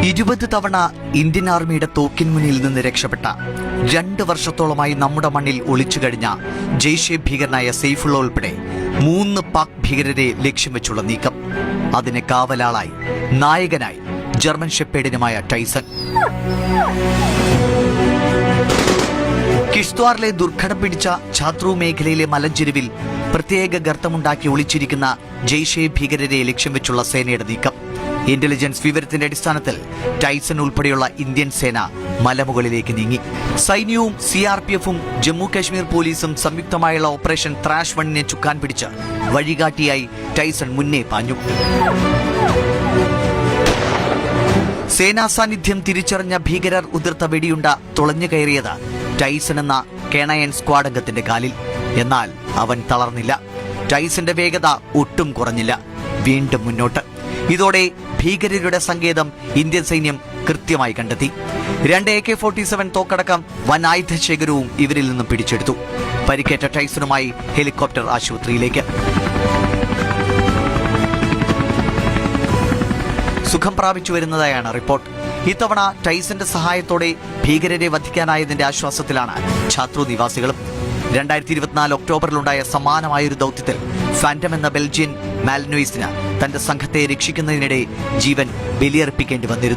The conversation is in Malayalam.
20 തവണ ഇന്ത്യൻ ആർമിയുടെ തോക്കിൻ മുന്നിൽ നിന്ന് രക്ഷപ്പെട്ട 2 വർഷത്തോളമായി നമ്മുടെ മണ്ണിൽ ഒളിച്ചു കഴിഞ്ഞ ജെയ്ഷെ ഭീകരനായ സെയ്ഫുള്ള ഉൾപ്പെടെ 3 പാക് ഭീകരരെ ലക്ഷ്യം വെച്ചുള്ള നീക്കം. അതിന് കാവലാളായി നായകനായി ജർമ്മൻ ഷെപ്പേഡിനുമായ ടൈസൺ. കിഷ്ത്വാറിലെ ദുർഘടം പിടിച്ച ഛാത്രൂ മേഖലയിലെ മലഞ്ചെരുവിൽ പ്രത്യേക ഗർത്തമുണ്ടാക്കി ഒളിച്ചിരിക്കുന്ന ജെയ്ഷെ ഭീകരരെ ലക്ഷ്യം വെച്ചുള്ള സേനയുടെ നീക്കം. ഇന്റലിജൻസ് വിവരത്തിന്റെ അടിസ്ഥാനത്തിൽ ടൈസൺ ഉൾപ്പെടെയുള്ള ഇന്ത്യൻ സേന മലമുകളിലേക്ക് നീങ്ങി. സൈന്യവും CRPFും ജമ്മു കാശ്മീർ പോലീസും സംയുക്തമായുള്ള ഓപ്പറേഷൻ ത്രാഷ് 1നെ ചുക്കാൻ പിടിച്ച് വഴികാട്ടിയായി ടൈസൺ മുന്നേ പാഞ്ഞു. സേനാ സാന്നിധ്യം തിരിച്ചറിഞ്ഞ ഭീകരർ ഉതിർത്ത വെടിയുണ്ട തുളഞ്ഞു കയറിയത് ടൈസൺ എന്ന കേണയൻ സ്ക്വാഡ് അംഗത്തിന്റെ കാലിൽ. എന്നാൽ അവൻ തളർന്നില്ല. ടൈസന്റെ വേഗത ഒട്ടും കുറഞ്ഞില്ല. വീണ്ടും മുന്നോട്ട്. ഇതോടെ ഭീകരരുടെ സങ്കേതം ഇന്ത്യൻ സൈന്യം കൃത്യമായി കണ്ടെത്തി. 2 AK-47 തോക്കടക്കം വൻ ആയുധശേഖരവും ഇവരിൽ നിന്നും പിടിച്ചെടുത്തു. പരിക്കേറ്റ ടൈസണുമായി ഹെലികോപ്റ്റർ ആശുപത്രിയിലേക്ക്. സുഖം പ്രാപിച്ചു വരുന്നതായാണ് റിപ്പോർട്ട്. ഇത്തവണ ടൈസന്റെ സഹായത്തോടെ ഭീകരരെ വധിക്കാനായതിന്റെ ആശ്വാസത്തിലാണ് ഛാത്രൂ നിവാസികളും. 2024 ഒക്ടോബറിലുണ്ടായ സമാനമായൊരു ദൗത്യത്തിൽ ഫാന്റം എന്ന ബെൽജിയൻ മാൽനോയിസിന് തന്റെ സംഘത്തെ രക്ഷിക്കുന്നതിനിടെ ജീവൻ ബലിയർപ്പിക്കേണ്ടി വന്നിരുന്നു.